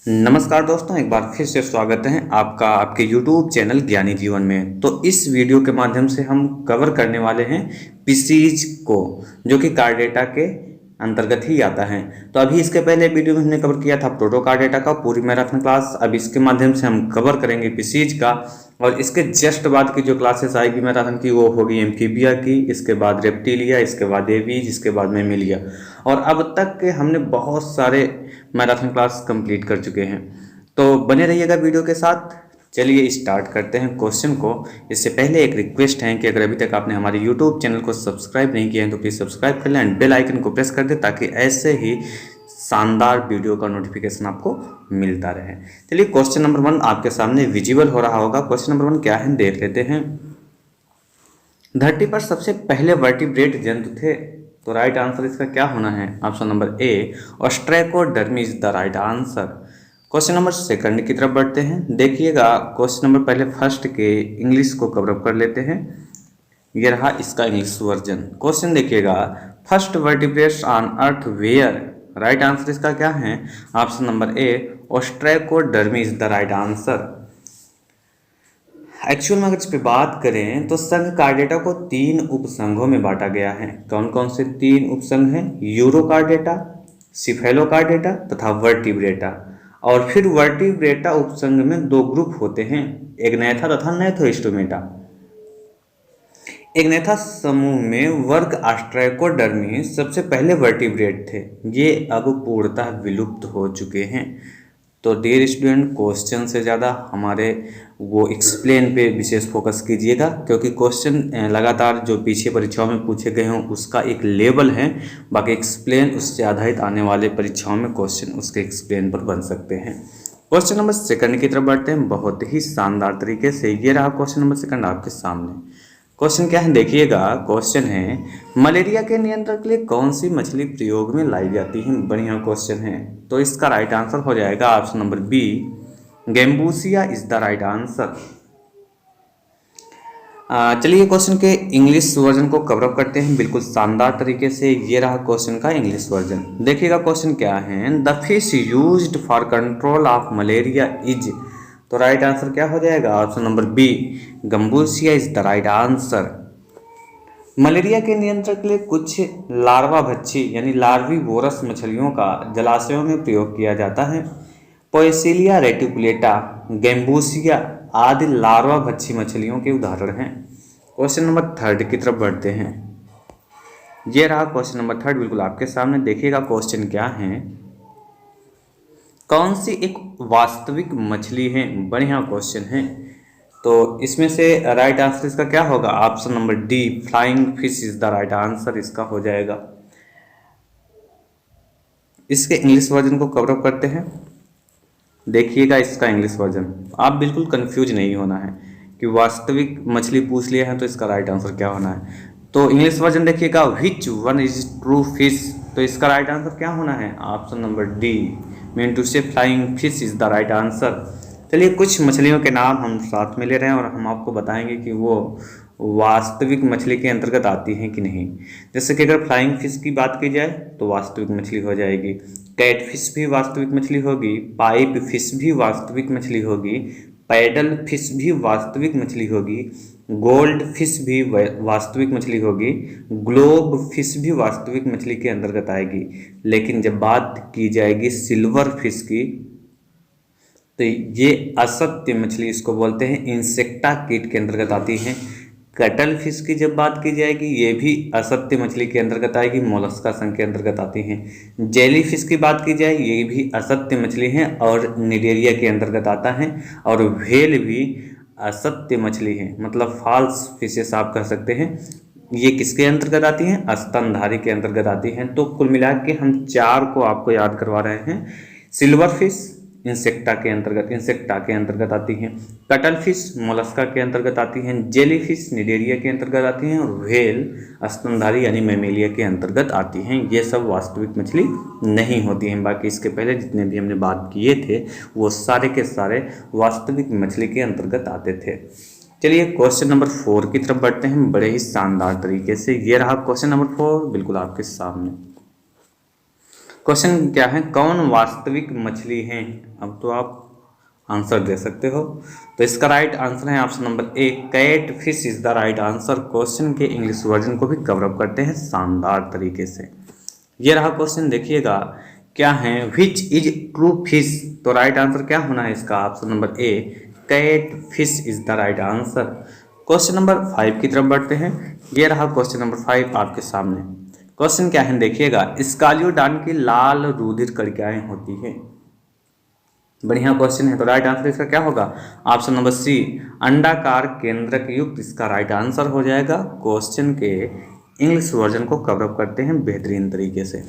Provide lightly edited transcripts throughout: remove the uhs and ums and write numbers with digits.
नमस्कार दोस्तों, एक बार फिर से स्वागत है आपका आपके YouTube चैनल ज्ञानी जीवन में। तो इस वीडियो के माध्यम से हम कवर करने वाले हैं पीसीज को, जो कि कार्ड डेटा के अंतर्गत ही आता है। तो अभी इसके पहले वीडियो में हमने कवर किया था प्रोटो कार्ड डेटा का पूरी मैराथन क्लास। अब इसके माध्यम से हम कवर करेंगे पीसीज का, और इसके जस्ट बाद की जो क्लासेस आएगी मैराथन की वो होगी एम्फीबिया की, इसके बाद रेप्टिलिया, इसके बाद एवीज, इसके बाद मेमिलिया। और अब तक के हमने बहुत सारे मैराथन क्लास कंप्लीट कर चुके हैं। तो बने रहिएगा वीडियो के साथ। चलिए स्टार्ट करते हैं क्वेश्चन को। इससे पहले एक रिक्वेस्ट है कि अगर अभी तक आपने हमारे यूट्यूब चैनल को सब्सक्राइब नहीं किया है तो प्लीज़ सब्सक्राइब कर लें एंड बेल आइकन को प्रेस कर दें, ताकि ऐसे ही शानदार वीडियो का नोटिफिकेशन आपको मिलता रहे। चलिए क्वेश्चन नंबर 1 आपके सामने विजिबल हो रहा होगा। क्वेश्चन नंबर 1 क्या है देख लेते हैं। धरती पर सबसे पहले वर्टिब्रेट जंतु थे, तो राइट आंसर इसका क्या होना है? Option number A ostracodermi is the right answer. Question number second की तरफ बढ़ते हैं। देखिएगा क्वेश्चन नंबर पहले फर्स्ट के इंग्लिश को कवर अप कर लेते हैं। ये रहा इसका इंग्लिश वर्जन। क्वेश्चन देखिएगा, first vertebrates on earth were. Right answer इसका क्या है? Option number A ostracodermi is the right answer. Actual में अगर इस पे बात करें तो संघ कार्डेटा को 3 उपसंघों में बांटा गया है। कौन कौन से 3 उपसंघ हैं? यूरो कार्डेटा, सिफेलो कार्डेटा तथा वर्टिब्रेटा। और फिर वर्टिब्रेटा उपसंघ में 2 ग्रुप होते हैं, एग्नेथा तथा नैथोस्टोमेटा। एग्नेथा समूह में वर्ग ऑस्ट्रेकोडर्मी सबसे पहले वर्टिब्रेट थे। ये अब पूर्णतः विलुप्त हो चुके हैं। तो डियर स्टूडेंट, क्वेश्चन से ज़्यादा हमारे वो एक्सप्लेन पे विशेष फोकस कीजिएगा, क्योंकि क्वेश्चन लगातार जो पीछे परीक्षाओं में पूछे गए हों उसका एक लेवल है। बाकी एक्सप्लेन उससे आधारित आने वाले परीक्षाओं में क्वेश्चन उसके एक्सप्लेन पर बन सकते हैं। क्वेश्चन नंबर सेकंड की तरफ बढ़ते हैं बहुत ही शानदार तरीके से। ये रहा क्वेश्चन नंबर सेकंड आपके सामने। क्वेश्चन क्या है देखिएगा। क्वेश्चन है, मलेरिया के नियंत्रण के लिए कौन सी मछली प्रयोग में लाई जाती है? बढ़िया क्वेश्चन है। तो इसका राइट आंसर हो जाएगा option number B, gambusia is the right answer. चलिए क्वेश्चन के इंग्लिश वर्जन को कवर अप करते हैं बिल्कुल शानदार तरीके से। ये रहा क्वेश्चन का इंग्लिश वर्जन। देखिएगा क्वेश्चन क्या है, the fish used for control of malaria is. तो राइट आंसर क्या हो जाएगा? Option number B, gambusia is the right answer. Malaria के नियंत्रण के लिए कुछ लार्वा भक्षी यानी लार्वीवोरस मछलियों का जलाशयों में प्रयोग किया जाता है। पोएसिलिया रेटिकुलेटा, गैम्बूसिया आदि लार्वा भक्षी मछलियों के उदाहरण हैं। क्वेश्चन नंबर थर्ड की तरफ बढ़ते हैं। ये रहा क्वेश्चन नंबर थर्ड बिल्कुल आपके सामने। देखिएगा क्वेश्चन क्या है, कौन सी एक वास्तविक मछली है? बढ़िया क्वेश्चन है। तो इसमें से राइट आंसर इसका क्या होगा? Option number D, flying fish is the right answer इसका हो जाएगा। इसके इंग्लिश वर्जन को कवर अप करते हैं। देखिएगा इसका इंग्लिश वर्जन, आप बिल्कुल कंफ्यूज नहीं होना है कि वास्तविक मछली पूछ लिया है तो इसका राइट आंसर क्या होना है। तो इंग्लिश वर्जन देखिएगा, which one is true fish. तो इसका राइट आंसर क्या होना है? Option number d, mean to से flying fish is the right answer. चलिए कुछ मछलियों के नाम हम साथ में ले रहे हैं और हम आपको बताएंगे कि वो वास्तविक मछली के अंतर्गत आती हैं कि नहीं। जैसे कि अगर फ्लाइंग फिश की बात की जाए तो वास्तविक मछली हो जाएगी, कैट फिश भी वास्तविक मछली होगी, पाइप फिश भी वास्तविक मछली होगी, पैडल फिश भी वास्तविक मछली होगी, गोल्ड फिश भी वास्तविक मछली होगी, ग्लोब फिश भी वास्तविक मछली के अंतर्गत आएगी। लेकिन जब बात की जाएगी सिल्वर फिश की तो ये असत्य मछली इसको बोलते हैं, इंसेक्टा कीट के अंतर्गत आती हैं। कटल फिश की जब बात की जाएगी ये भी असत्य मछली के अंतर्गत आएगी, मोलस्का संघ के अंतर्गत आती हैं। जेली फिश की बात की जाए ये भी असत्य मछली है और निडेरिया के अंतर्गत आता है। और व्हेल भी असत्य मछली है, मतलब फॉल्स फिशेस आप कह सकते हैं। ये किसके अंतर्गत आती हैं? स्तनधारी के अंतर्गत आती हैं। तो कुल मिला के हम 4 को आपको याद करवा रहे हैं। सिल्वर फिश इंसेक्टा के अंतर्गत आती हैं, कटल फिश मोलस्का के अंतर्गत आती हैं, जेली फिश निडेरिया के अंतर्गत आती हैं और व्हेल स्तनधारी यानी मैमेलिया के अंतर्गत आती हैं। ये सब वास्तविक मछली नहीं होती हैं। बाकी इसके पहले जितने भी हमने बात किए थे वो सारे के सारे वास्तविक मछली के अंतर्गत आते थे। चलिए क्वेश्चन नंबर 4 की तरफ बढ़ते हैं बड़े ही शानदार तरीके से। ये रहा क्वेश्चन नंबर 4 बिल्कुल आपके सामने। क्वेश्चन क्या है, कौन वास्तविक मछली है? अब तो आप आंसर दे सकते हो। तो इसका राइट आंसर है option number A, catfish is the right answer. Question के इंग्लिश वर्जन को भी कवर अप करते हैं शानदार तरीके से। ये रहा क्वेश्चन, देखिएगा क्या है, विच इज ट्रू फिश। तो राइट आंसर क्या होना है इसका? Option number A, catfish is the right answer. Question number 5 की तरफ बढ़ते हैं। ये रहा क्वेश्चन नंबर 5 आपके सामने। क्वेश्चन क्या है देखिएगा, स्कालियोडान की लाल रुधिर कणिकाएं होती है। बढ़िया क्वेश्चन है। तो राइट आंसर इसका क्या होगा? ऑप्शन नंबर सी, अंडाकार केंद्रक युक्त इसका राइट आंसर हो जाएगा। क्वेश्चन के इंग्लिश वर्जन को कवर अप करते हैं बेहतरीन तरीके से।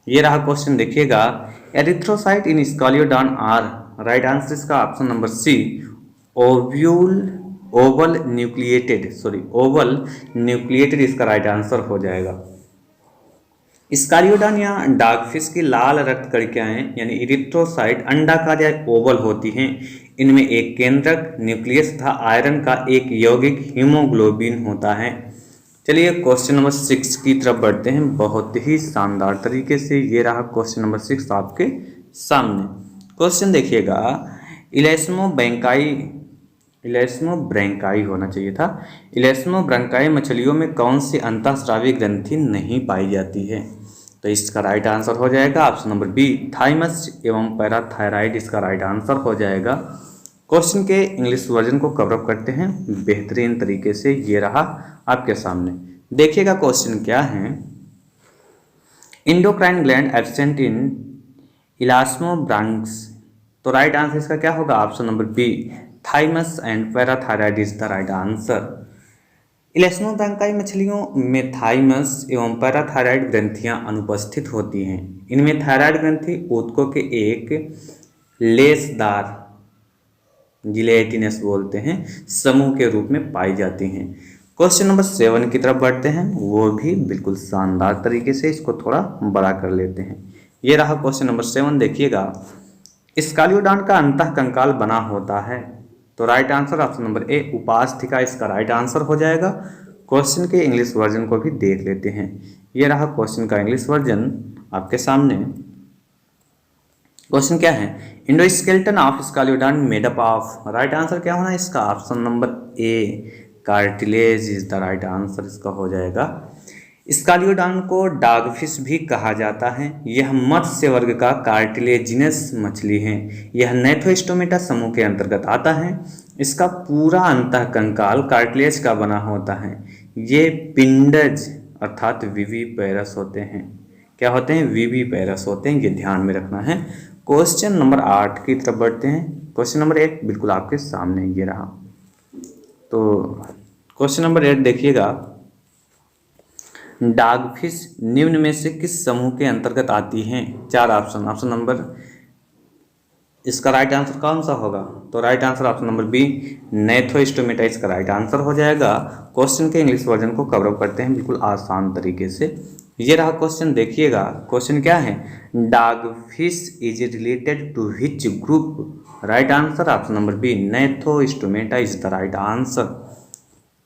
ये रहा क्वेश्चन, देखिएगा erythrocyte in Scoliodon are. Right answer इसका option number c, oval nucleated इसका राइट आंसर हो जाएगा। स्कालियोडान या डॉगफिश की लाल रक्त कणिकाएं यानी इरिथ्रोसाइट अंडाकार या ओवल होती हैं। इनमें एक केंद्रक न्यूक्लियस तथा आयरन का एक यौगिक हीमोग्लोबिन होता है। चलिए क्वेश्चन नंबर 6 की तरफ बढ़ते हैं बहुत ही शानदार तरीके से। ये रहा क्वेश्चन नंबर 6 आपके सामने। क्वेश्चन देखिएगा, इलेस्मोब्रैंकाई होना चाहिए था। इलेस्मोब्रैंकाई मछलियों में कौन सी अंतःस्रावी ग्रंथि नहीं पाई जाती है? तो इसका राइट आंसर हो जाएगा ऑप्शन नंबर बी, थाइमस एवं पैराथायराइड इसका राइट आंसर हो जाएगा। क्वेश्चन के इंग्लिश वर्जन को कवर अप करते हैं बेहतरीन तरीके से। ये रहा आपके सामने, देखिएगा क्वेश्चन क्या है, endocrine gland absent in elasmobranchs. तो राइट आंसर इसका क्या होगा? Option number b, thymus and parathyroid is the right answer. Elasmobranchii मछलियों में थाइमस एवं पैराथायराइड ग्रंथियां अनुपस्थित होती हैं। इनमें थायराइड ग्रंथि ऊतकों के एक लेसदार, जिलेटिनस बोलते हैं, समूह के रूप में पाई जाती हैं। क्वेश्चन नंबर 7 की तरफ बढ़ते हैं, वो भी बिल्कुल शानदार तरीके से, इसको थोड़ा बड़ा कर लेते हैं। ये रहा क्वेश्चन नंबर 7, देखिएगा स्कालियोडान का अंतः कंकाल बना होता है। तो right answer option number a, उपास्थिका इसका राइट आंसर हो जाएगा। क्वेश्चन के इंग्लिश वर्जन को भी देख लेते हैं। ये रहा क्वेश्चन का इंग्लिश वर्जन आपके सामने। क्वेश्चन क्या है, endoskeleton of Scoliodon made up of. Right answer क्या होना है इसका? Option number a, cartilage is the right answer इसका हो जाएगा। स्कालियोडान को डॉगफिश भी कहा जाता है। यह मत्स्य वर्ग का कार्टिलेजिनस मछली है। यह नैथोस्टोमेटा समूह के अंतर्गत आता है। इसका पूरा अंतः कंकाल कार्टिलेज का बना होता है। ये पिंडज अर्थात विविपेरस होते हैं। क्या होते हैं? विविपेरस होते हैं, ये ध्यान में रखना है। क्वेश्चन नंबर 8 की तरफ बढ़ते हैं। क्वेश्चन नंबर 8 बिल्कुल आपके सामने ये रहा। तो क्वेश्चन नंबर 8 देखिएगा, डॉगफिश निम्न में से किस समूह के अंतर्गत आती हैं? 4 ऑप्शन। ऑप्शन नंबर, इसका राइट आंसर कौन सा होगा? तो right answer option number B, gnathostomata इसका राइट आंसर हो जाएगा। क्वेश्चन के इंग्लिश वर्जन को कवर अप करते हैं बिल्कुल आसान तरीके से। ये रहा क्वेश्चन, देखिएगा क्वेश्चन क्या है, dogfish is related to which group? Right answer option number B, gnathostomata is the right answer.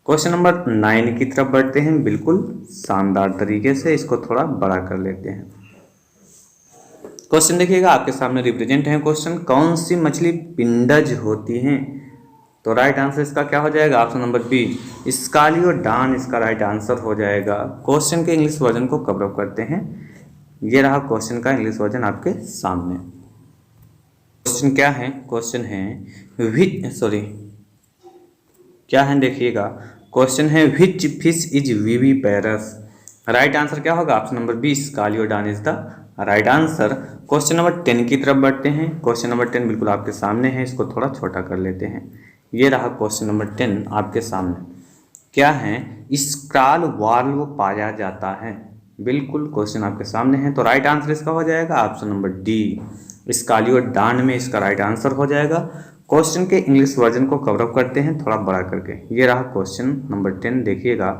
Question number 9 की तरफ बढ़ते हैं बिल्कुल शानदार तरीके से, इसको थोड़ा बड़ा कर लेते हैं। क्वेश्चन देखिएगा आपके सामने रिप्रेजेंट है क्वेश्चन, कौन सी मछली पिंडज होती हैं? तो राइट आंसर इसका क्या हो जाएगा? ऑप्शन नंबर बी, स्कालियोडान इसका राइट आंसर हो जाएगा। क्वेश्चन के इंग्लिश वर्जन को कवर अप करते हैं। ये रहा क्वेश्चन का इंग्लिश वर्जन आपके सामने। क्वेश्चन क्या है? क्वेश्चन है क्या है देखिएगा, क्वेश्चन है which fish is viviparous. Right answer क्या होगा? Option number b, Scoliodon is the right answer. Question number 10 की तरफ बढ़ते हैं। क्वेश्चन नंबर 10 बिल्कुल आपके सामने है, इसको थोड़ा छोटा कर लेते हैं। ये रहा क्वेश्चन नंबर 10 आपके सामने। क्या है, स्क्रॉल वाल्व पाया जाता है? बिल्कुल क्वेश्चन आपके सामने है। तो राइट आंसर इसका हो जाएगा ऑप्शन नंबर डी, स्कालियोडान में इसका राइट आंसर हो जाएगा। क्वेश्चन के इंग्लिश वर्जन को कवर अप करते हैं थोड़ा बड़ा करके। ये रहा क्वेश्चन नंबर 10, देखिएगा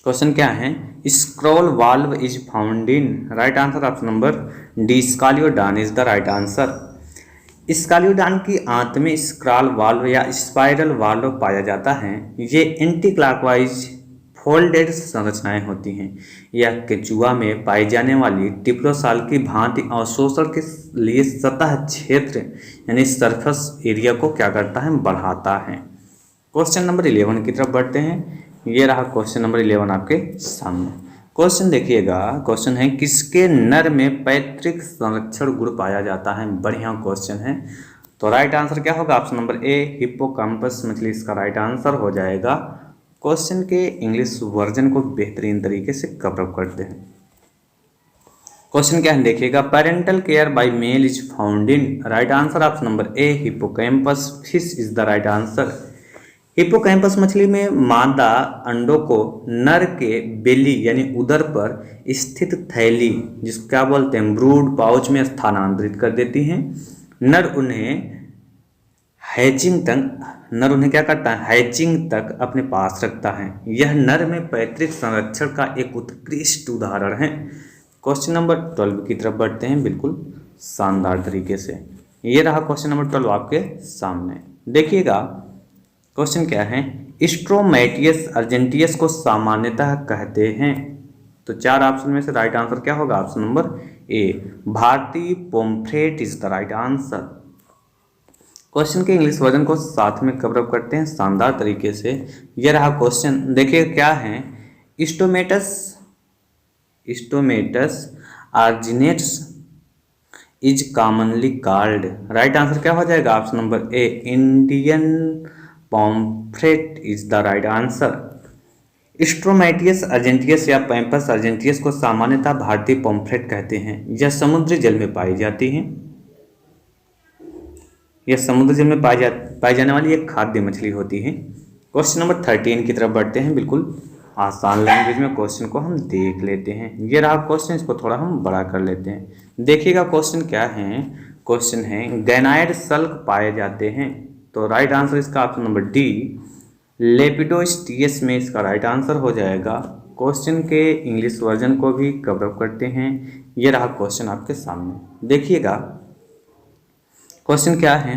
क्वेश्चन क्या है, scroll valve is found in. Right answer option number d, Scoliodon is the right answer. Scoliodon की आंत में स्क्रॉल वाल्व या स्पाइरल वाल्व पाया जाता है। ये एंटी क्लॉकवाइज फोल्डेड संरचनाएं होती हैं। यह केचुआ में पाई जाने वाली टिप्लोसाल की भांति अवशोषण के लिए सतह क्षेत्र यानी सरफेस एरिया को क्या करता है, बढ़ाता है। क्वेश्चन नंबर 11 की तरफ बढ़ते हैं। ये रहा क्वेश्चन नंबर 11 आपके सामने। क्वेश्चन देखिएगा, क्वेश्चन है किसके नर में पैतृक संरक्षण गुण पाया जाता है। बढ़िया क्वेश्चन है। तो राइट आंसर क्या होगा, ऑप्शन नंबर ए हिप्पोकैम्पस मछली इसका राइट आंसर हो जाएगा। क्वेश्चन के इंग्लिश वर्जन को बेहतरीन तरीके से कवर अप करते हैं। क्वेश्चन क्या है देखिएगा, parental care by male is found in, right answer option number A hippocampus fish is the right answer. Hippocampus मछली में मादा अंडों को नर के बेली यानी उदर पर स्थित थैली, जिसको क्या बोलते हैं, ब्रूड पाउच में स्थानांतरित कर देती हैं। नर उन्हें क्या करता है, हैचिंग तक अपने पास रखता है। यह नर में पैतृक संरक्षण का एक उत्कृष्ट उदाहरण है। क्वेश्चन नंबर 12 की तरफ बढ़ते हैं बिल्कुल शानदार तरीके से। ये रहा क्वेश्चन नंबर 12 आपके सामने। देखिएगा क्वेश्चन क्या है, स्ट्रोमैटियस अर्जेंटियस को सामान्यतः कहते हैं। तो 4 ऑप्शन में से राइट आंसर क्या होगा, ऑप्शन नंबर ए भारतीय pomfret is the right answer. Question के इंग्लिश वर्जन को साथ में कवर अप करते हैं शानदार तरीके से। यह रहा क्वेश्चन, देखिए क्या है, Stromateus argenteus is commonly called, right answer क्या हो जाएगा, option number a Indian pomfret is the right answer. Stromateus argenteus या पैम्पस अर्जेंटियस को सामान्यतः भारतीय पॉम्फ्रेट कहते हैं। यह समुद्री जल में पाई जाती है। यह समुद्री जल में पाई जाने वाली एक खाद्य मछली होती है। क्वेश्चन नंबर 13 की तरफ बढ़ते हैं। बिल्कुल आसान लैंग्वेज में क्वेश्चन को हम देख लेते हैं। ये रहा क्वेश्चन, इसको थोड़ा हम बड़ा कर लेते हैं। देखिएगा क्वेश्चन क्या है, क्वेश्चन है गैनाइड सल्क पाए जाते हैं। तो राइट आंसर इसका ऑप्शन नंबर डी लेपिडोस्टियस में इसका राइट आंसर हो जाएगा। क्वेश्चन के इंग्लिश वर्जन को भी कवर अप करते हैं। ये रहा क्वेश्चन आपके सामने। देखिएगा क्वेश्चन क्या है,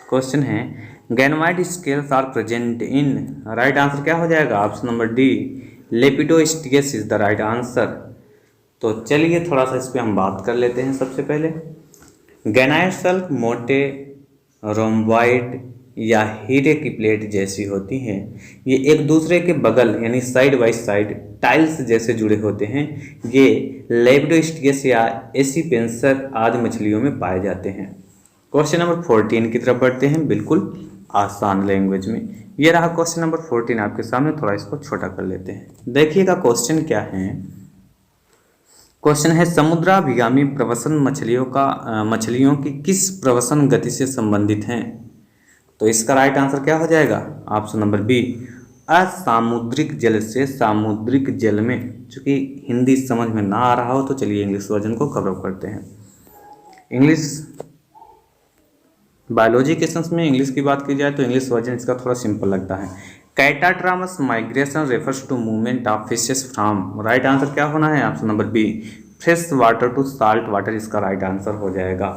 क्वेश्चन है ganoid scales are present in, right answer क्या हो जाएगा, option number d Lepidosteus is the right answer. तो चलिए थोड़ा सा इस पर हम बात कर लेते हैं। सबसे पहले गैनाइड सल्क मोटे रोम्बॉइड या हीरे की प्लेट जैसी होती हैं। ये एक दूसरे के बगल यानी साइड बाय साइड टाइल्स जैसे जुड़े होते हैं। ये लेपिडोस्टियस या एसीपेंसर आदि मछलियों में पाए जाते हैं। क्वेश्चन नंबर 14 की तरफ बढ़ते हैं बिल्कुल आसान लैंग्वेज में। ये रहा क्वेश्चन नंबर 14 आपके सामने, थोड़ा इसको छोटा कर लेते हैं। देखिएगा क्वेश्चन क्या है, क्वेश्चन है समुद्राभिगामी प्रवसन मछलियों की किस प्रवसन गति से संबंधित हैं। तो इसका राइट आंसर क्या हो जाएगा, ऑप्शन नंबर बी असामुद्रिक जल से सामुद्रिक जल में। चूंकि हिंदी समझ में ना आ रहा हो तो चलिए इंग्लिश वर्जन को कवर अप करते हैं। इंग्लिश बायोलॉजी क्वेश्चंस में इंग्लिश की बात की जाए तो इंग्लिश वर्जन इसका थोड़ा सिंपल लगता है। Catadromous migration refers to movement of fishes from, right answer क्या होना है, option number b fresh water to salt water इसका राइट आंसर हो जाएगा।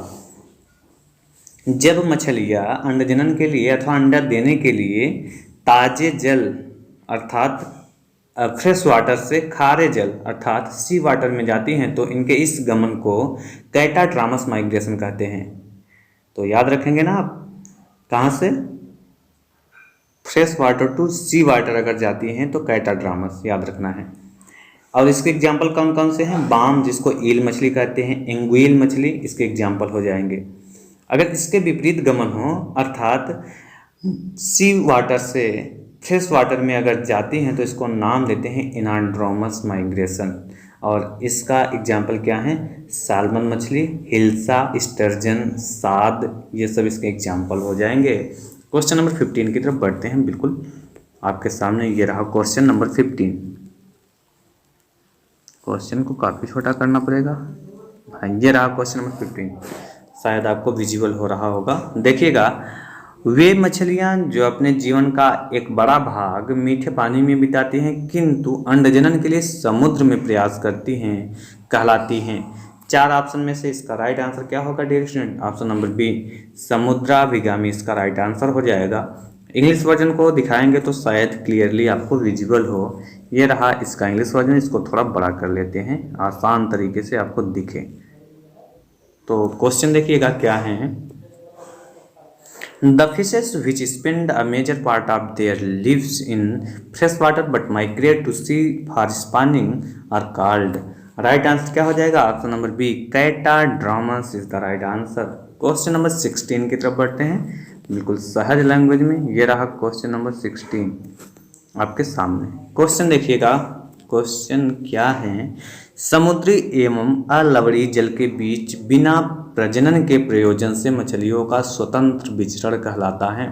जब मछलियाँ अंडजनन के लिए अथवा अंडा देने के लिए ताजे जल अर्थात फ्रेश वाटर से खारे जल अर्थात सी वाटर में जाती हैं तो इनके इस गमन को कैटाट्रामस माइग्रेशन कहते हैं। तो याद रखेंगे ना आप, कहाँ से, fresh water to sea water अगर जाती हैं तो कैटाट्रामस याद रखना है। और इसके एग्जाम्पल कौन कौन से हैं, बाम जिसको ईल मछली कहते हैं, एंगुइल मछली इसके एग्जाम्पल हो जाएंगे। अगर इसके विपरीत गमन हो अर्थात सी वाटर से फ्रेश वाटर में अगर जाती हैं तो इसको नाम देते हैं एनाड्रोमस माइग्रेशन। और इसका एग्जाम्पल क्या है, साल्मन मछली, हिल्सा, स्टर्जन, साद, ये सब इसके एग्जाम्पल हो जाएंगे। क्वेश्चन नंबर 15 की तरफ बढ़ते हैं बिल्कुल आपके सामने। ये रहा क्वेश्चन नंबर 15। क्वेश्चन को काफ़ी छोटा करना पड़ेगा भाई। ये रहा क्वेश्चन नंबर 15, शायद आपको विजिबल हो रहा होगा। देखिएगा, वे मछलियां जो अपने जीवन का एक बड़ा भाग मीठे पानी में बिताती हैं किंतु अंडजनन के लिए समुद्र में प्रयास करती हैं कहलाती हैं। 4 ऑप्शन में से इसका राइट आंसर क्या होगा dear student, option number b समुद्राभिगामी इसका राइट आंसर हो जाएगा। इंग्लिश वर्जन को दिखाएंगे तो शायद क्लियरली आपको विजिबल हो। ये रहा इसका इंग्लिश वर्जन, इसको थोड़ा बड़ा कर लेते हैं आसान तरीके से आपको दिखे। तो क्वेश्चन देखिएगा क्या है। The fishes which spend a major part of their lives in fresh water but migrate to sea for spawning are called. Right answer क्या हो जाएगा? Option number B, catadromous is the right answer. Question number 16 की तरफ बढ़ते हैं, बिल्कुल सहज language में। ये रहा क्वेश्चन नंबर 16 आपके सामने। क्वेश्चन देखिएगा, क्वेश्चन क्या है। समुद्री एवं अलवड़ी जल के बीच बिना प्रजनन के प्रयोजन से मछलियों का स्वतंत्र विचरण कहलाता है।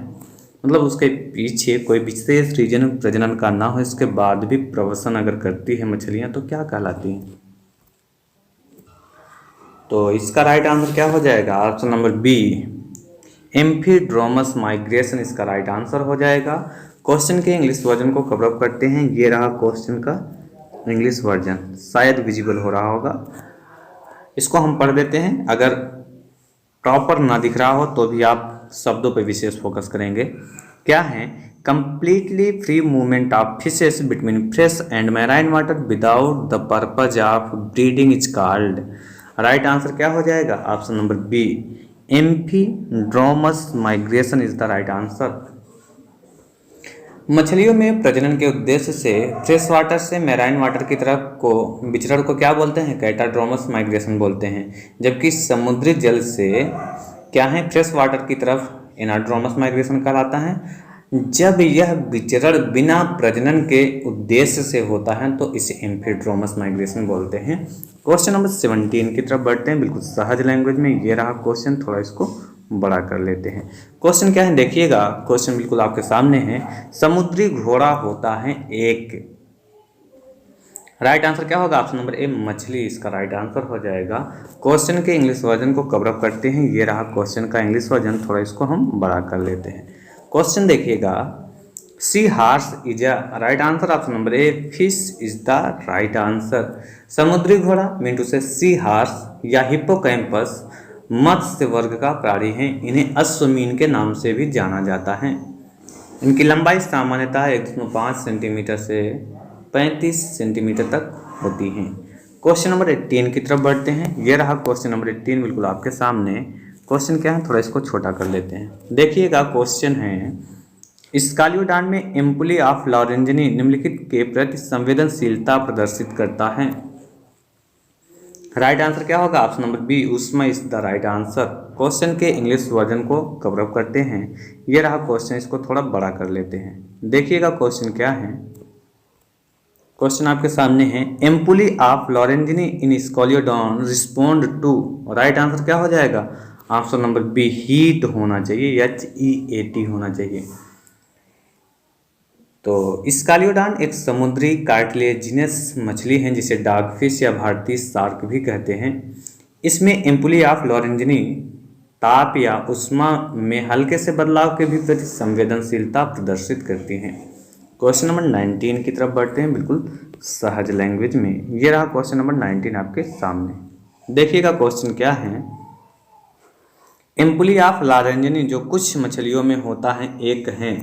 मतलब उसके पीछे कोई विशेष रीजन प्रजनन का ना हो, इसके बाद भी प्रवसन अगर करती है मछलियां तो क्या कहलाती हैं? तो इसका राइट आंसर क्या हो जाएगा? Option number B, amphidromous migration इसका राइट आंसर हो जाएगा। क्वेश्चन के इंग्लिश वर्जन को कवर अप करते हैं। ये रहा क्वेश्चन का इंग्लिश वर्जन, शायद विजिबल हो रहा होगा। इसको हम पढ़ देते हैं, अगर प्रॉपर ना दिख रहा हो तो भी आप शब्दों पर विशेष फोकस करेंगे। क्या है? Completely free movement of fishes between fresh and marine water without the purpose of breeding is called. Right answer क्या हो जाएगा? Option number B, amphidromous migration is the right answer. मछलियों में प्रजनन के उद्देश्य से फ्रेश वाटर से मैराइन वाटर की तरफ को विचरण को क्या बोलते हैं? कैटाड्रोमस माइग्रेशन बोलते हैं। जबकि समुद्री जल से क्या है, फ्रेश वाटर की तरफ एनाड्रोमस माइग्रेशन कहलाता है। जब यह विचरण बिना प्रजनन के उद्देश्य से होता है तो इसे एम्फीड्रोमस माइग्रेशन बोलते हैं। क्वेश्चन नंबर 17 की तरफ बढ़ते हैं, बिल्कुल सहज लैंग्वेज में। ये रहा क्वेश्चन, थोड़ा इसको बड़ा कर लेते हैं। क्वेश्चन क्या है देखिएगा, क्वेश्चन बिल्कुल आपके सामने है। समुद्री घोड़ा होता है एक। राइट आंसर क्या होगा? ऑप्शन नंबर ए, मछली इसका राइट आंसर हो जाएगा। क्वेश्चन के इंग्लिश वर्जन को कवर अप करते हैं। ये रहा क्वेश्चन का इंग्लिश वर्जन, थोड़ा इसको हम बड़ा कर लेते हैं। क्वेश्चन देखिएगा, sea horse is a right answer. Option number A, fish is the right answer. समुद्री घोड़ा मीन टू से सी हार्स या हिप्पोकैम्पस मत्स्य वर्ग का प्राणी है। इन्हें अश्वमीन के नाम से भी जाना जाता है। इनकी लंबाई सामान्यतः 1.5 सेंटीमीटर से 35 सेंटीमीटर तक होती है। क्वेश्चन नंबर 18 की तरफ बढ़ते हैं। यह रहा क्वेश्चन नंबर 18 बिल्कुल आपके सामने। क्वेश्चन क्या है, थोड़ा इसको छोटा कर लेते हैं। देखिएगा क्वेश्चन है, स्कालियोडान में एम्पुली ऑफ लॉरेंजिनी निम्नलिखित के प्रति संवेदनशीलता प्रदर्शित करता है। राइट आंसर क्या होगा? ऑप्शन नंबर बी, उष्मा is the right answer. Question के इंग्लिश वर्जन को कवर अप करते हैं। ये रहा क्वेश्चन, इसको थोड़ा बड़ा कर लेते हैं। देखिएगा क्वेश्चन क्या है। क्वेश्चन आपके सामने है, ampullae of Lorenzini in Scoliodon respond to. Right answer क्या हो जाएगा? ऑप्शन नंबर बी, हीट होना चाहिए, HEAT होना चाहिए। तो स्कालियोडान एक समुद्री कार्टिलेजिनस मछली है जिसे डॉगफिश या भारतीय शार्क भी कहते हैं। इसमें एम्पुली ऑफ लॉरेंजिनी ताप या उष्मा में हल्के से बदलाव के भी प्रति संवेदनशीलता प्रदर्शित करती हैं। क्वेश्चन नंबर 19 की तरफ बढ़ते हैं, बिल्कुल सहज लैंग्वेज में। ये रहा क्वेश्चन नंबर 19 आपके सामने। देखिएगा क्वेश्चन क्या है, एम्पुली ऑफ लॉरेंजिनी जो कुछ मछलियों में होता है एक है।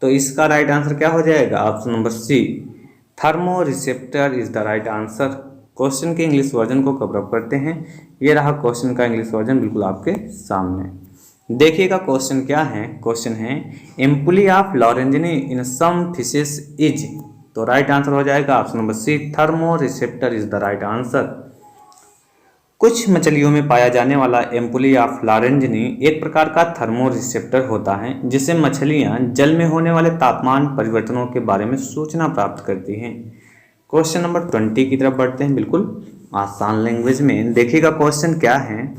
तो इसका राइट आंसर क्या हो जाएगा? Option number C, thermo receptor is the right answer. Question के इंग्लिश वर्जन को कवर अप करते हैं। ये रहा क्वेश्चन का इंग्लिश वर्जन बिल्कुल आपके सामने। देखिएगा क्वेश्चन क्या है। क्वेश्चन है, ampullae of Lorenzini in some fishes is. तो राइट आंसर हो जाएगा option number C, thermo receptor is the right answer. कुछ मछलियों में पाया जाने वाला एम्पुली ऑफ लॉरेंजिनी एक प्रकार का थर्मो रिसेप्टर होता है जिससे मछलियां जल में होने वाले तापमान परिवर्तनों के बारे में सूचना प्राप्त करती हैं। क्वेश्चन नंबर 20 की तरफ बढ़ते हैं, बिल्कुल आसान लैंग्वेज में। देखिएगा क्वेश्चन क्या है,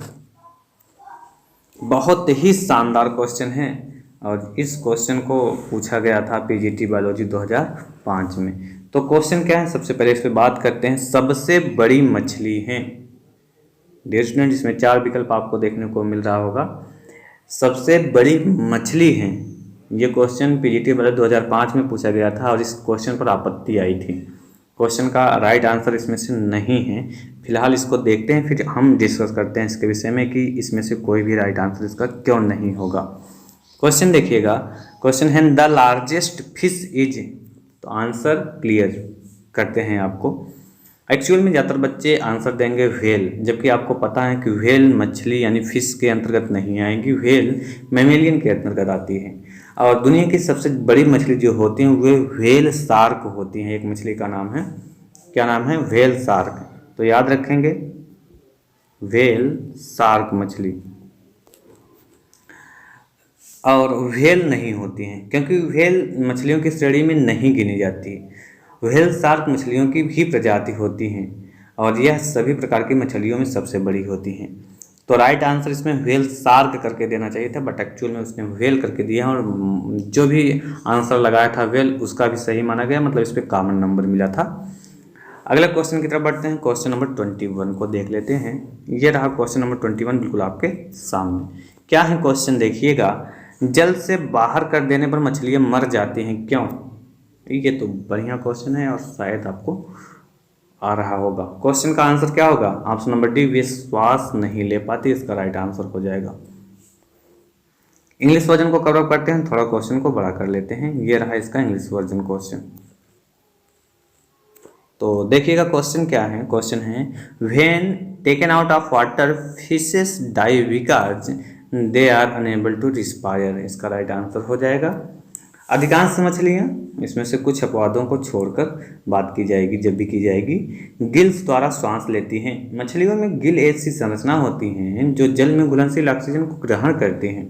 बहुत ही शानदार क्वेश्चन है और इस क्वेश्चन को पूछा गया था पीजीटी बायोलॉजी 2005 में। तो क्वेश्चन क्या है, सबसे पहले इस पर बात करते हैं। सबसे बड़ी मछली है, डियर स्टूडेंट, इसमें 4 विकल्प आपको देखने को मिल रहा होगा। सबसे बड़ी मछली है, ये क्वेश्चन पीजीटी बायोलॉजी 2005 में पूछा गया था और इस क्वेश्चन पर आपत्ति आई थी। क्वेश्चन का राइट आंसर इसमें से नहीं है। फिलहाल इसको देखते हैं, फिर हम डिस्कस करते हैं इसके विषय में कि इसमें से कोई भी राइट आंसर इसका क्यों नहीं होगा। क्वेश्चन देखिएगा, क्वेश्चन है द लार्जेस्ट फिश इज, तो आंसर क्लियर करते हैं आपको। एक्चुअल में ज़्यादातर बच्चे आंसर देंगे व्हेल, जबकि आपको पता है कि व्हेल मछली यानी फिश के अंतर्गत नहीं आएगी, व्हेल मैमेलियन के अंतर्गत आती है। और दुनिया की सबसे बड़ी मछली जो होती हैं वे व्हेल शार्क होती हैं। एक मछली का नाम है, क्या नाम है? Whale shark. तो याद रखेंगे व्हेल शार्क मछली। और व्हेल नहीं होती हैं क्योंकि व्हेल मछलियों की श्रेणी में नहीं गिनी जाती। व्हेल शार्क मछलियों की भी प्रजाति होती हैं और यह सभी प्रकार की मछलियों में सबसे बड़ी होती हैं। तो राइट आंसर इसमें व्हेल शार्क करके देना चाहिए था, बट एक्चुअल में उसने व्हेल करके दिया और जो भी आंसर लगाया था व्हेल उसका भी सही माना गया, मतलब इस पर कॉमन नंबर मिला था। अगला क्वेश्चन की तरफ बढ़ते हैं। क्वेश्चन नंबर 21 को देख लेते हैं। ये रहा क्वेश्चन नंबर 21 बिल्कुल आपके सामने। क्या है क्वेश्चन देखिएगा, जल से बाहर कर देने पर मछलियां मर जाती हैं क्यों? ये तो बढ़िया क्वेश्चन है और शायद आपको आ रहा होगा। क्वेश्चन का आंसर क्या होगा? ऑप्शन नंबर डी, वे श्वास नहीं ले पाती, इसका राइट आंसर हो जाएगा। इंग्लिश वर्जन को कवर करते हैं, थोड़ा क्वेश्चन को बड़ा कर लेते हैं। ये रहा इसका इंग्लिश वर्जन क्वेश्चन। तो देखिएगा क्वेश्चन क्या है। क्वेश्चन है when taken out of water fishes die because they are unable to respire, इसका राइट आंसर हो जाएगा। अधिकांश मछलियाँ, इसमें से कुछ अपवादों को छोड़कर बात की जाएगी जब भी की जाएगी, गिल्स द्वारा श्वास लेती हैं। मछलियों में गिल ऐसी संरचना होती हैं जो जल में घुलनशील ऑक्सीजन को ग्रहण करती हैं।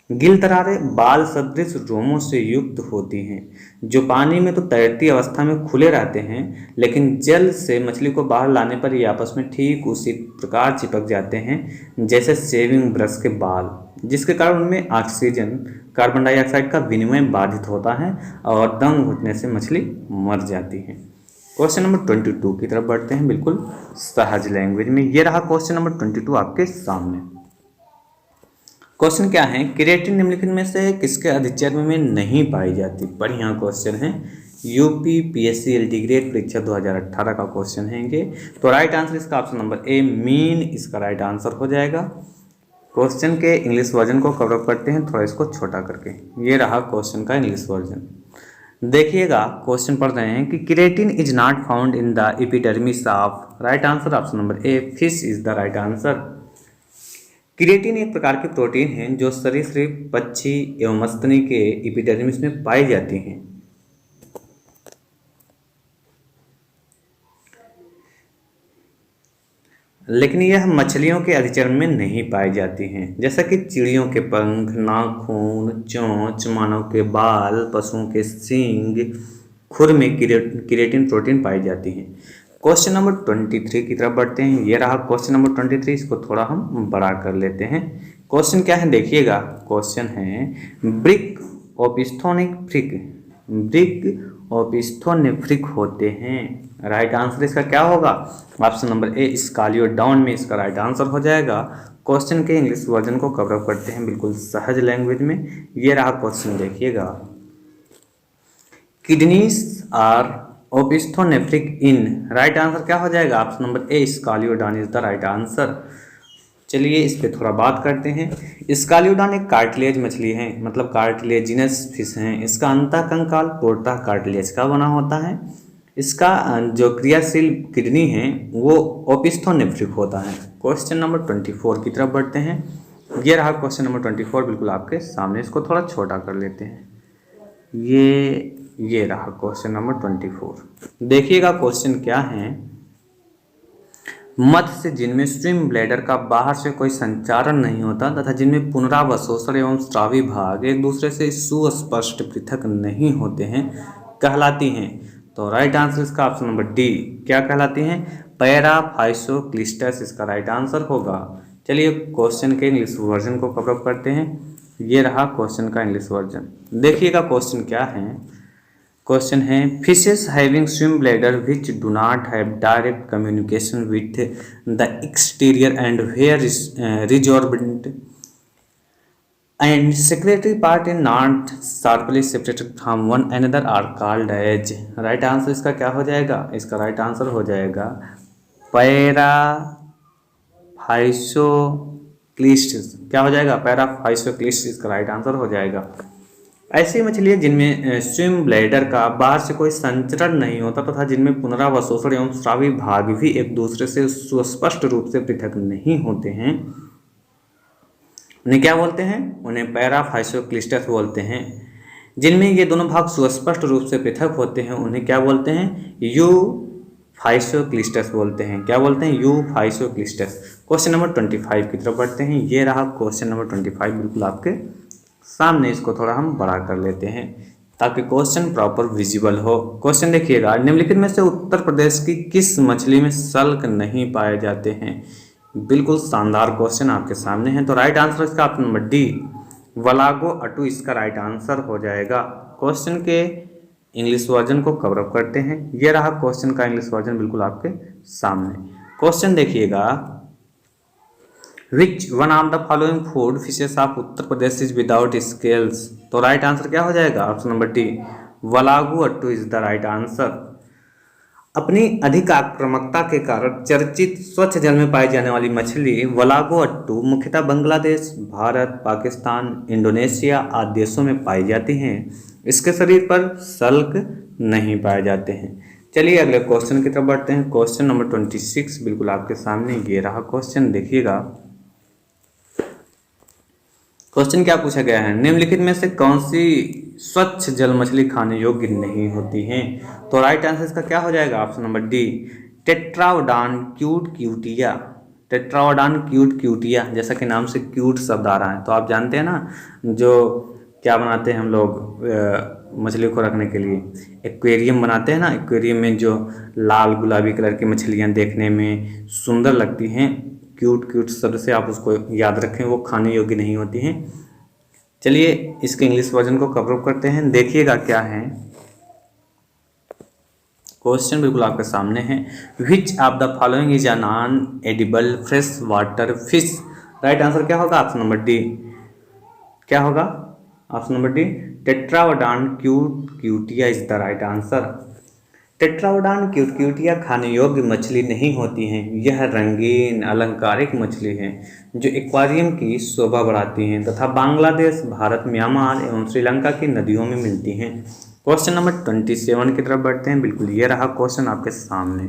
गिल दरारें बाल सदृश रोमों से युक्त होती हैं जो पानी में तो तैरती अवस्था में खुले रहते हैं, लेकिन जल से मछली को बाहर लाने पर ये आपस में ठीक उसी प्रकार चिपक जाते हैं जैसे शेविंग ब्रश के बाल, जिसके कारण उनमें ऑक्सीजन कार्बन डाइऑक्साइड का विनिमय बाधित होता है और दम घुटने से मछली मर जाती है। क्वेश्चन नंबर 22 की तरफ बढ़ते हैं बिल्कुल सहज लैंग्वेज में। ये रहा क्वेश्चन नंबर 22 आपके सामने। क्वेश्चन क्या है, क्रिएटिन निम्नलिखित में से किसके अधिचर्म में नहीं पाई जाती? बढ़िया क्वेश्चन है, यूपी पीएससी एलडी ग्रेड परीक्षा 2018 का क्वेश्चन है ये। तो राइट आंसर इसका ऑप्शन नंबर ए, मीन, इसका राइट आंसर हो जाएगा। क्वेश्चन के इंग्लिश वर्जन को कवर अप करते हैं थोड़ा इसको छोटा करके। ये रहा क्वेश्चन का इंग्लिश वर्जन। देखिएगा क्वेश्चन पढ़ रहे हैं कि creatine is not found in the epidermis of, right answer option number A, fish is the right answer. Creatine एक प्रकार की प्रोटीन है जो सरीसृप, पक्षी एवं मस्तनी के एपिडर्मिस में पाई जाती हैं। लेकिन यह मछलियों के अधिचर्म में नहीं पाई जाती हैं, जैसा कि चिड़ियों के पंख, नाखून, चोंच, मानव के बाल, पशुओं के सींग, खुर में क्रिएटिन प्रोटीन पाई जाती हैं। क्वेश्चन नंबर 23 की तरफ बढ़ते हैं। ये रहा क्वेश्चन नंबर 23, इसको थोड़ा हम बड़ा कर लेते हैं। क्वेश्चन क्या है देखिएगा, क्वेश्चन है ब्रिक ओपिस्थोनिफ्रिक, ब्रिक ओपिस्थोनिफ्रिक होते हैं। राइट आंसर इसका क्या होगा? ऑप्शन नंबर ए, स्कालियोडाउन में इसका राइट आंसर हो जाएगा। क्वेश्चन के इंग्लिश वर्जन को कवर अप करते हैं बिल्कुल सहज लैंग्वेज में। ये रहा क्वेश्चन देखिएगा, kidneys are opisthonephric in, right answer क्या हो जाएगा? Option number A, Scoliodon is the right answer. चलिए इस पे थोड़ा बात करते हैं। स्कालियोडान एक कार्टिलेज मछली है, मतलब कार्टिलेजिनस फिश हैं। इसका अंतःकंकाल पूर्णतः कार्टिलेज का बना होता है। इसका जो क्रियाशील किडनी है वो ओपिस्थोनेफ्रिक होता है। क्वेश्चन नंबर 24 की तरफ बढ़ते हैं। ये रहा क्वेश्चन नंबर 24 बिल्कुल आपके सामने, इसको थोड़ा छोटा कर लेते हैं। ये रहा क्वेश्चन नंबर 24। देखिएगा क्वेश्चन क्या है, मत्स्य जिनमें स्विम ब्लैडर का बाहर से कोई संचारण नहीं होता तथा जिनमें पुनरावशोषण एवं स्रावी भाग एक दूसरे से सुस्पष्ट पृथक नहीं होते हैं कहलाती हैं। तो राइट आंसर इसका ऑप्शन नंबर डी, क्या कहलाती हैं? पैराफाइसोक्लिस्टस, इसका राइट आंसर होगा। चलिए क्वेश्चन के इंग्लिश वर्जन को कवर अप करते हैं। ये रहा क्वेश्चन का इंग्लिश वर्जन। देखिएगा क्वेश्चन क्या है, क्वेश्चन है fishes having swim bladder which do not have direct communication with the exterior and where resorbent and secretory part in not sharply separated from one another are called as, right answer इसका क्या हो जाएगा? इसका right answer हो जाएगा पैराफाइसोक्लिस्टस, क्लिस्ट्स क्या हो जाएगा, पैराफाइसोक्लिस्ट इसका राइट आंसर हो जाएगा। ऐसी मछलियाँ जिनमें स्विम ब्लैडर का बाहर से कोई संचरण नहीं होता तथा जिनमें पुनरावशोषण एवं स्रावी भाग भी एक दूसरे से सुस्पष्ट रूप से पृथक नहीं होते हैं, उन्हें क्या बोलते हैं, उन्हें पैराफाइसोक्लिस्टस बोलते हैं। जिनमें ये दोनों भाग सुस्पष्ट रूप से पृथक होते हैं उन्हें क्या बोलते हैं, यू फाइसोक्लिस्टस बोलते हैं। क्या बोलते हैं, यू फाइसोक्लिस्टस। क्वेश्चन नंबर 25 की तरफ बढ़ते हैं। ये रहा क्वेश्चन नंबर 25 बिल्कुल आपके सामने। इसको थोड़ा हम बड़ा कर लेते हैं ताकि क्वेश्चन प्रॉपर विजिबल हो। क्वेश्चन देखिएगा, निम्नलिखित में से उत्तर प्रदेश की किस मछली में सल्क नहीं पाए जाते हैं। बिल्कुल शानदार क्वेश्चन आपके सामने है। तो राइट आंसर इसका ऑप्शन नंबर डी, वलागो अटू इसका राइट आंसर हो जाएगा। क्वेश्चन के इंग्लिश वर्जन को कवर अप करते हैं। ये रहा क्वेश्चन का इंग्लिश वर्जन बिल्कुल आपके सामने। क्वेश्चन देखिएगा, which one of the following food fishes of Uttar Pradesh is without scales. तो राइट आंसर क्या हो जाएगा, option number D, Wallago attu is the right answer. अपनी अधिक आक्रामकता के कारण चर्चित स्वच्छ जल में पाई जाने वाली मछली वलागो अट्टू मुख्यतः बांग्लादेश, भारत, पाकिस्तान, इंडोनेशिया आदि देशों में पाई जाती हैं। इसके शरीर पर सल्क नहीं पाए जाते हैं। चलिए अगले क्वेश्चन की तरफ बढ़ते हैं। क्वेश्चन नंबर 26 बिल्कुल आपके सामने। ये रहा क्वेश्चन, देखिएगा। क्वेश्चन क्या पूछा गया है, निम्नलिखित में से कौन सी स्वच्छ जल मछली खाने योग्य नहीं होती हैं। तो राइट आंसर इसका क्या हो जाएगा, option number D, Tetraodon cutcutia. Tetraodon cutcutia, जैसा कि नाम से क्यूट शब्द आ रहा है। तो आप जानते हैं ना, जो क्या बनाते हैं हम लोग मछली को रखने के लिए, एक्वेरियम बनाते हैं ना। एक्वेरियम में जो लाल गुलाबी कलर की मछलियाँ देखने में सुंदर लगती हैं, क्यूट क्यूट शब्द से आप उसको याद रखें, वो खाने योग्य नहीं होती हैं। चलिए इसके इंग्लिश वर्जन को कवर अप करते हैं। देखिएगा क्या है, क्वेश्चन बिल्कुल आपके सामने है। Which of the following is a non edible fresh water fish. Right answer क्या होगा, ऑप्शन नंबर डी, क्या होगा, option number D, Tetraodon cutcutia is the right answer. Tetraodon cutcutia खाने योग्य मछली नहीं होती हैं। यह रंगीन अलंकारिक मछली हैं जो एक्वेरियम की शोभा बढ़ाती हैं तथा बांग्लादेश, भारत, म्यांमार एवं श्रीलंका की नदियों में मिलती हैं। क्वेश्चन नंबर 27 की तरफ बढ़ते हैं। बिल्कुल ये रहा क्वेश्चन आपके सामने।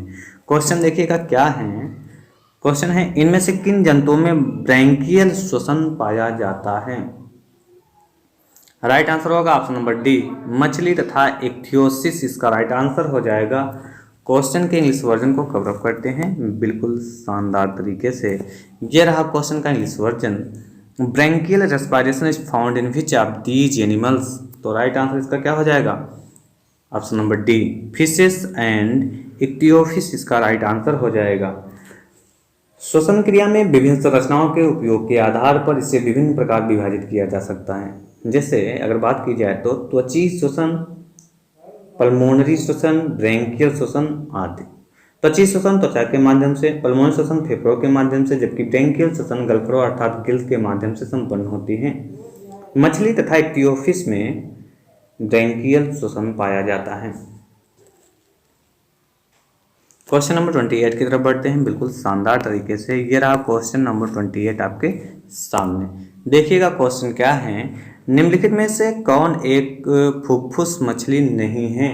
क्वेश्चन देखिएगा क्या है। क्वेश्चन है, इनमें से किन जंतुओं में ब्रैंकियल श्वसन पाया जाता है। राइट आंसर होगा ऑप्शन नंबर डी, मछली तथा इक्थियोसिस इसका राइट आंसर हो जाएगा। क्वेश्चन के इंग्लिश वर्जन को कवर अप करते हैं बिल्कुल शानदार तरीके से। ये रहा क्वेश्चन का English version, branchial respiration is found in which of these animals. तो राइट आंसर इसका क्या हो जाएगा, option number D, fishes and Ichthyophis इसका राइट आंसर हो जाएगा। श्वसन क्रिया में विभिन्न संरचनाओं के उपयोग के आधार पर इसे विभिन्न प्रकार विभाजित किया जा सकता है। जैसे अगर बात की जाए तो त्वची श्वसन, पल्मोनरी श्वसन, ब्रैंकियल श्वसन आदि। त्वची श्वसन त्वचा के माध्यम से, पल्मोनरी श्वसन फेफड़ों के माध्यम से, जबकि ब्रैंकियल श्वसन गलफड़ों अर्थात गिल्स के माध्यम से संपन्न होती है। मछली तथा इक्थियोफिस में ब्रैंकियल श्वसन पाया जाता है। क्वेश्चन नंबर 28 की तरफ बढ़ते हैं बिल्कुल शानदार तरीके से। ये रहा क्वेश्चन नंबर 28 आपके सामने। देखिएगा क्वेश्चन क्या है, निम्नलिखित में से कौन एक फुफ्फुस मछली नहीं है।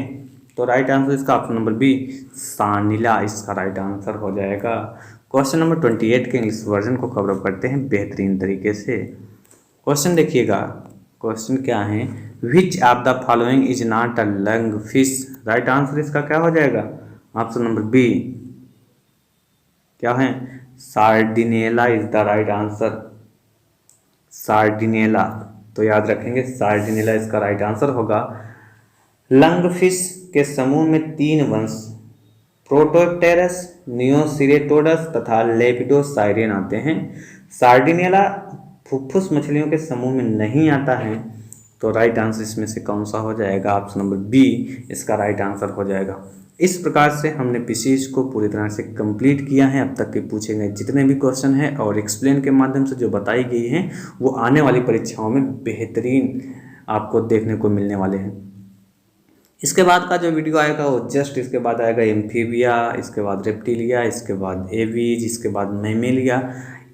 तो राइट आंसर इसका ऑप्शन नंबर बी, सानिला इसका राइट आंसर हो जाएगा। क्वेश्चन नंबर 28 के इंग्लिश वर्जन को कवर अप करते हैं बेहतरीन तरीके से। क्वेश्चन देखिएगा, क्वेश्चन क्या है, which of the following is not a lung fish. Right answer इसका क्या हो जाएगा, ऑप्शन नंबर बी, क्या है, सार्डिनेला इज द राइट आंसर। सार्डिनेला, तो याद रखेंगे सार्डिनेला इसका राइट आंसर होगा। लंग फिश के समूह में 3 वंश प्रोटोप्टेरस, नियोसिरेटोडस तथा लेपिडोसाइरियन आते हैं। सार्डिनेला फुफ्फुस मछलियों के समूह में नहीं आता है। तो राइट आंसर इसमें से कौन सा हो जाएगा, ऑप्शन नंबर बी इसका राइट आंसर हो जाएगा। इस प्रकार से हमने पीसीज को पूरी तरह से कंप्लीट किया है। अब तक के पूछे गए जितने भी क्वेश्चन हैं और एक्सप्लेन के माध्यम से जो बताई गई हैं वो आने वाली परीक्षाओं में बेहतरीन आपको देखने को मिलने वाले हैं। इसके बाद का जो वीडियो आएगा वो जस्ट इसके बाद आएगा एम्फीबिया, इसके बाद रेप्टिलिया, इसके बाद एवीज, इसके बाद मैमेलिया।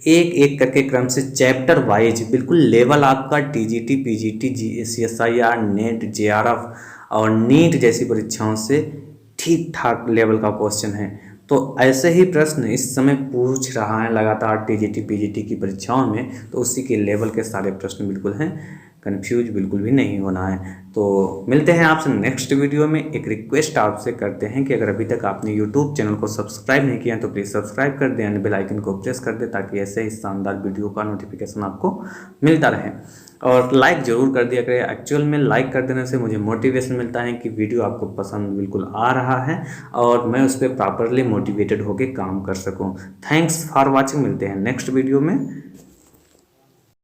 एक एक करके क्रम से चैप्टर वाइज बिल्कुल लेवल आपका TGT, PGT, CSIR, net, JRF और नीट जैसी परीक्षाओं से ठीक ठाक लेवल का क्वेश्चन है। तो ऐसे ही प्रश्न इस समय पूछ रहा है लगातार टीजीटी, पीजीटी की परीक्षाओं में, तो उसी के लेवल के सारे प्रश्न बिल्कुल हैं। कंफ्यूज बिल्कुल भी नहीं होना है। तो मिलते हैं आपसे नेक्स्ट वीडियो में। एक रिक्वेस्ट आपसे करते हैं कि अगर अभी तक आपने यूट्यूब चैनल को सब्सक्राइब नहीं किया तो प्लीज़ सब्सक्राइब कर दें, बेल आइकन को प्रेस कर दें, ताकि ऐसे ही शानदार वीडियो का नोटिफिकेशन आपको मिलता रहे। और लाइक ज़रूर कर दिया करें। एक्चुअल में लाइक कर देने से मुझे मोटिवेशन मिलता है कि वीडियो आपको पसंद बिल्कुल आ रहा है और मैं उस पर प्रॉपरली मोटिवेटेड होकर काम कर सकूँ। Thanks for watching. मिलते हैं नेक्स्ट वीडियो में।